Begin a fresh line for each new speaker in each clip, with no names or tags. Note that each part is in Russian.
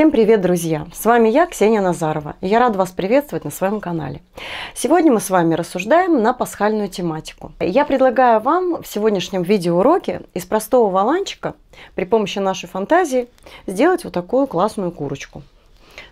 Всем привет, друзья! С вами я, Ксения Назарова, и я рада вас приветствовать на своем канале. Сегодня мы с вами рассуждаем на пасхальную тематику. Я предлагаю вам в сегодняшнем видеоуроке из простого валанчика при помощи нашей фантазии сделать вот такую классную курочку.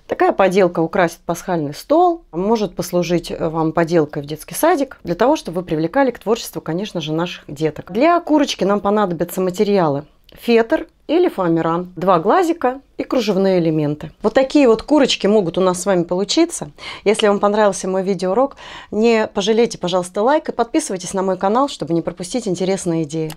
Такая поделка украсит пасхальный стол, может послужить вам поделкой в детский садик, для того, чтобы вы привлекали к творчеству, конечно же, наших деток. Для курочки нам понадобятся материалы: фетр или фоамиран, 2 глазика и кружевные элементы. Вот такие вот курочки могут у нас с вами получиться. Если вам понравился мой видеоурок, не пожалейте, пожалуйста, лайк и подписывайтесь на мой канал, чтобы не пропустить интересные идеи.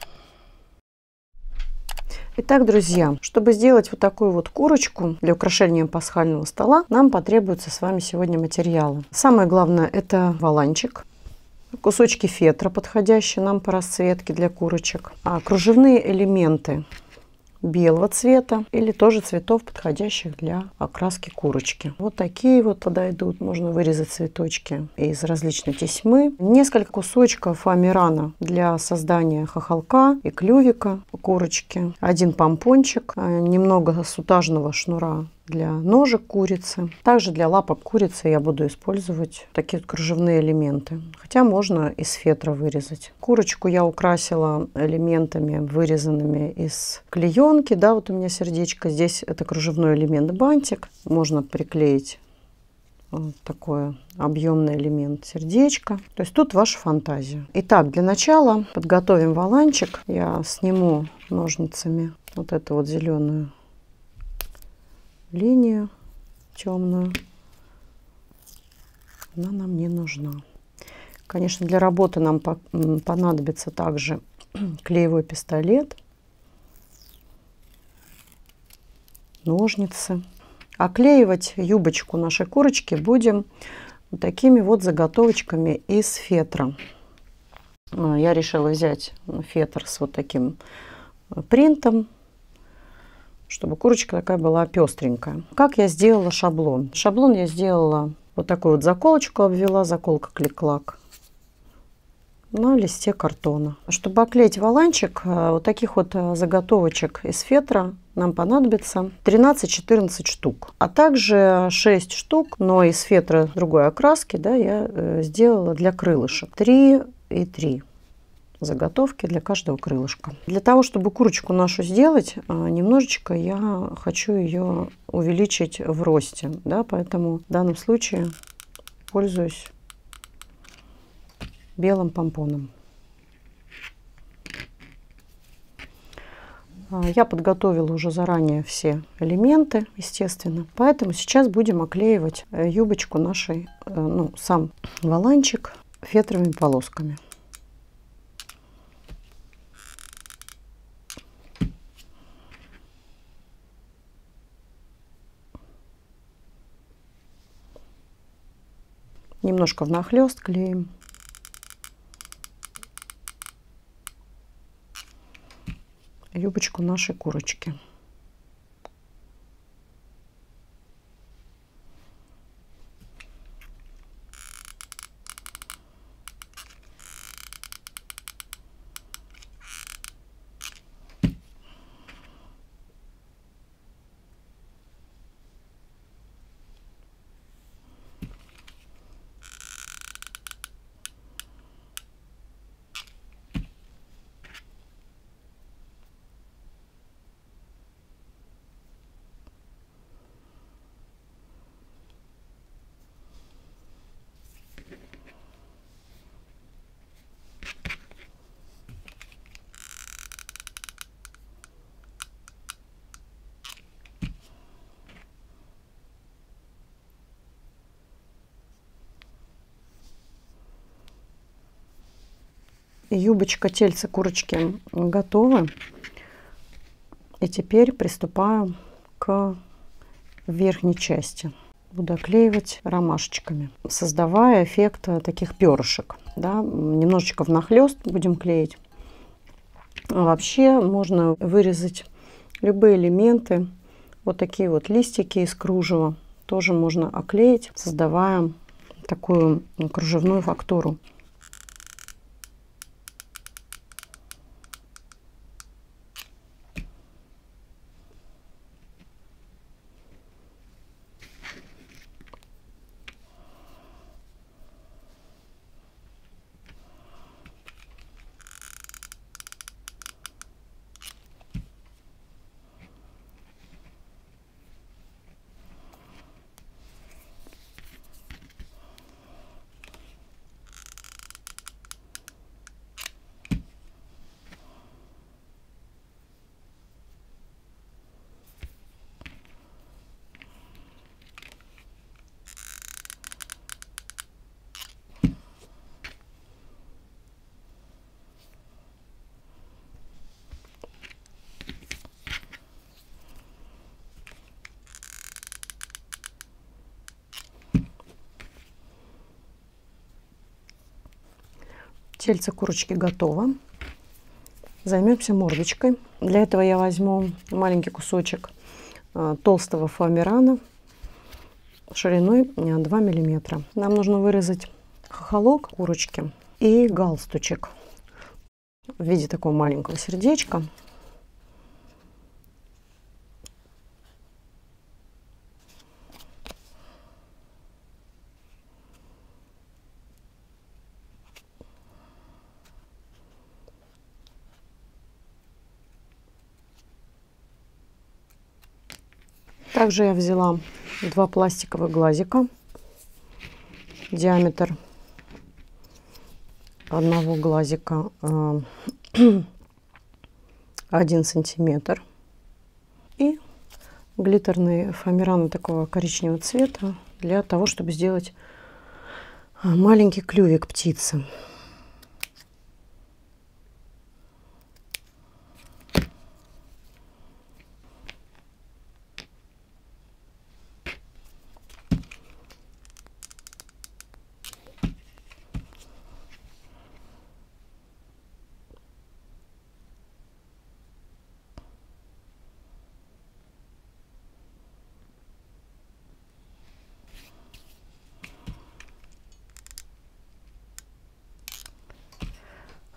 Итак, друзья, чтобы сделать вот такую вот курочку для украшения пасхального стола, нам потребуются с вами сегодня материалы. Самое главное — это валанчик, кусочки фетра, подходящие нам по расцветке для курочек, кружевные элементы белого цвета или тоже цветов, подходящих для окраски курочки. Вот такие вот подойдут. Можно вырезать цветочки из различной тесьмы. Несколько кусочков фоамирана для создания хохолка и клювика у курочки. 1 помпончик, немного сутажного шнура для ножек курицы. Также для лапок курицы я буду использовать такие вот кружевные элементы. Хотя можно из фетра вырезать. Курочку я украсила элементами, вырезанными из клеенки. Да, вот у меня сердечко. Здесь это кружевной элемент бантик. Можно приклеить вот такой объемный элемент сердечко. То есть тут ваша фантазия. Итак, для начала подготовим валанчик. Я сниму ножницами вот эту вот зеленую линию темную. Она нам не нужна. Конечно, для работы нам понадобится также клеевой пистолет, ножницы. Оклеивать юбочку нашей курочки будем вот такими вот заготовочками из фетра. Я решила взять фетр с вот таким принтом, чтобы курочка такая была пестренькая. Как я сделала шаблон? Шаблон я сделала вот такую вот заколочку, обвела, заколка клик-клак, на листе картона. Чтобы оклеить валанчик, вот таких вот заготовочек из фетра нам понадобится 13-14 штук, а также 6 штук, но из фетра другой окраски, да, я сделала для крылышек 3 и 3 заготовки для каждого крылышка. Для того, чтобы курочку нашу сделать, немножечко я хочу ее увеличить в росте, да, поэтому в данном случае пользуюсь белым помпоном. Я подготовила уже заранее все элементы, естественно, поэтому сейчас будем оклеивать юбочку нашей, сам валанчик фетровыми полосками. Немножко внахлёст клеим. Юбочку нашей курочки. Юбочка, тельце курочки готовы. И теперь приступаем к верхней части. Буду оклеивать ромашечками, создавая эффект таких перышек. Да? Немножечко внахлёст будем клеить. Вообще можно вырезать любые элементы. Вот такие вот листики из кружева тоже можно оклеить, создавая такую кружевную фактуру. Тельце курочки готово. Займемся мордочкой. Для этого я возьму маленький кусочек толстого фоамирана шириной 2 миллиметра. Нам нужно вырезать хохолок курочки и галстучек в виде такого маленького сердечка. Также я взяла 2 пластиковых глазика. Диаметр одного глазика 1 сантиметр. И глиттерный фоамиран такого коричневого цвета для того, чтобы сделать маленький клювик птицы.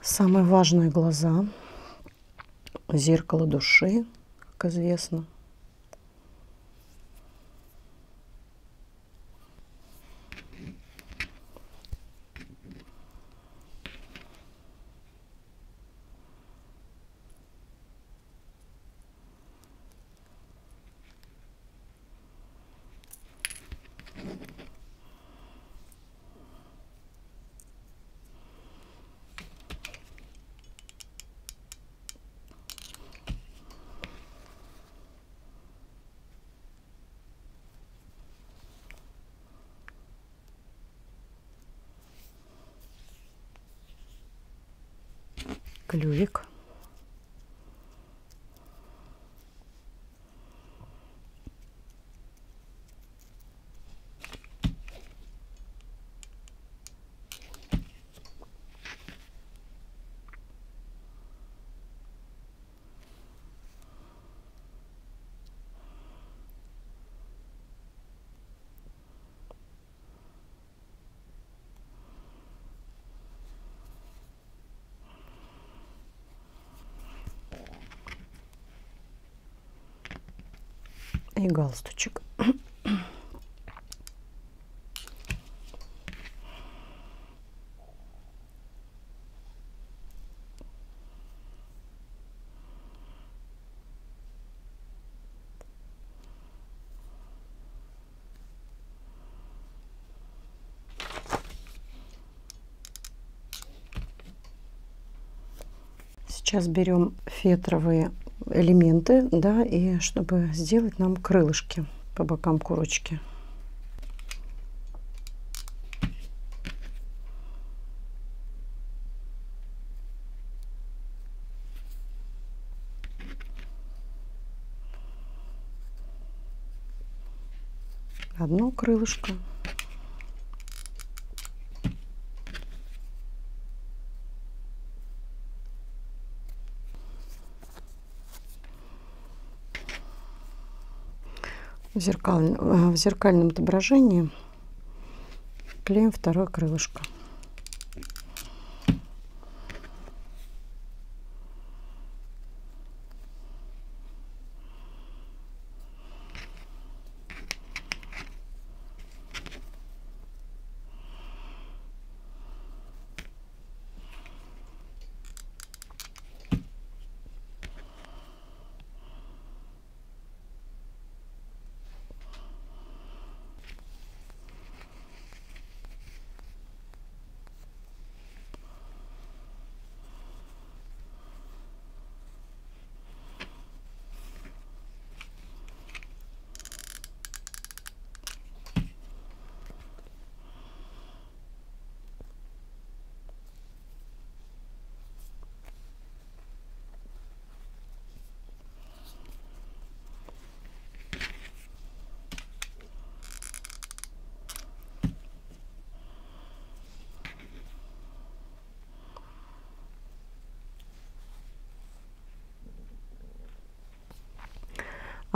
Самые важные глаза, зеркало души, как известно. Клювик. И галстучек. Сейчас берем фетровые элементы, да, и чтобы сделать нам крылышки по бокам курочки. Одно крылышко. В зеркальном отображении клеим второе крылышко.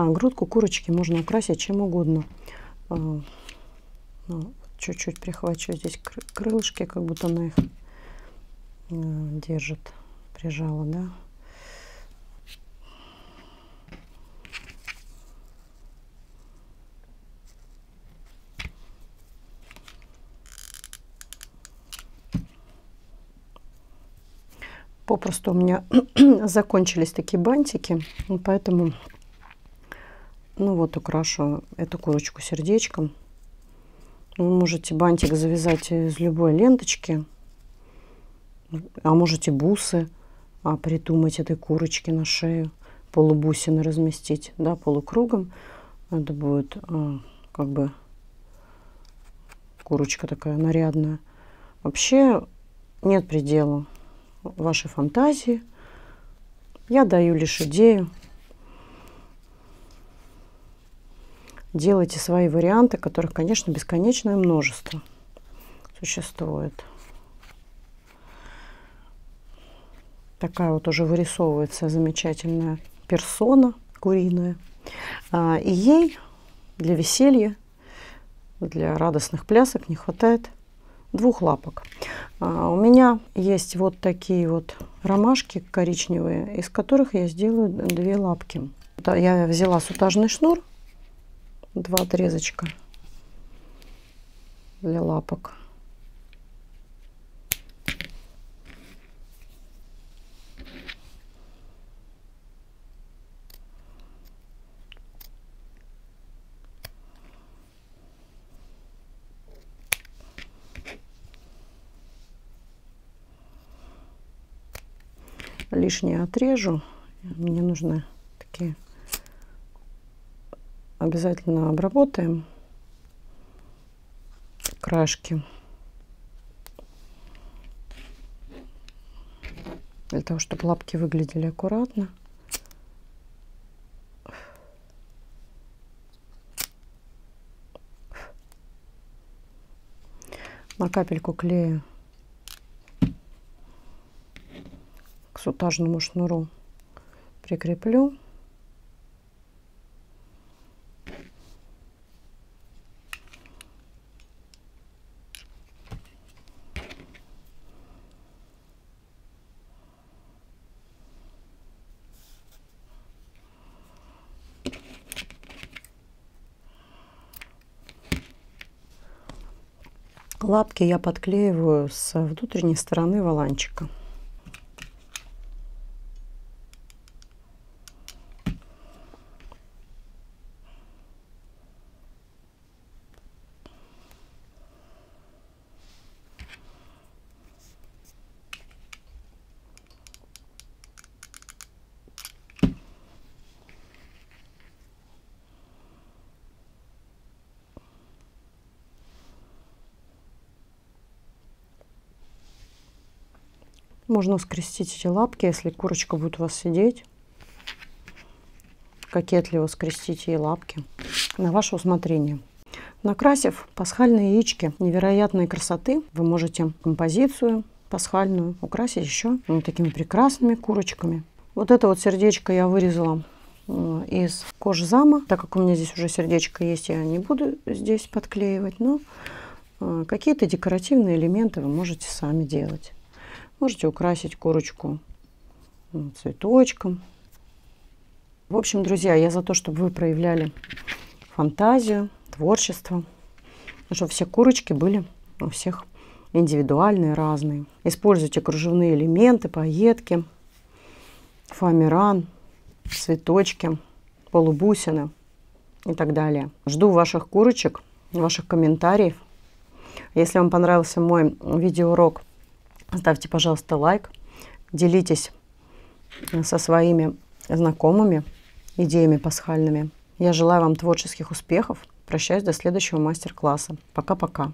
А грудку курочки можно украсить чем угодно. Чуть-чуть прихвачу здесь крылышки, как будто она их держит, прижала, да. Попросту у меня закончились такие бантики, поэтому, ну вот, украшу эту курочку сердечком. Вы можете бантик завязать из любой ленточки, а можете бусы придумать этой курочке на шею, полубусины разместить, да, полукругом. Это будет как бы курочка такая нарядная. Вообще нет предела вашей фантазии. Я даю лишь идею. Делайте свои варианты, которых, конечно, бесконечное множество существует. Такая вот уже вырисовывается замечательная персона куриная. И ей для веселья, для радостных плясок не хватает 2 лапок. У меня есть вот такие вот ромашки коричневые, из которых я сделаю 2 лапки. Я взяла сутажный шнур, 2 отрезочка для лапок. Лишнее отрежу. Мне нужны такие. Обязательно обработаем краешки для того, чтобы лапки выглядели аккуратно. На капельку клея к сутажному шнуру прикреплю. Лапки я подклеиваю с внутренней стороны воланчика. Можно скрестить эти лапки, если курочка будет у вас сидеть. Кокетливо скрестите ей лапки на ваше усмотрение. Накрасив пасхальные яички невероятной красоты, вы можете композицию пасхальную украсить еще вот такими прекрасными курочками. Вот это вот сердечко я вырезала из кожзама. Так как у меня здесь уже сердечко есть, я не буду здесь подклеивать, но какие-то декоративные элементы вы можете сами делать. Можете украсить курочку цветочком. В общем, друзья, я за то, чтобы вы проявляли фантазию, творчество, чтобы все курочки были у всех индивидуальные, разные. Используйте кружевные элементы, пайетки, фоамиран, цветочки, полубусины и так далее. Жду ваших курочек, ваших комментариев. Если вам понравился мой видеоурок, ставьте, пожалуйста, лайк, делитесь со своими знакомыми идеями пасхальными. Я желаю вам творческих успехов. Прощаюсь до следующего мастер-класса. Пока-пока.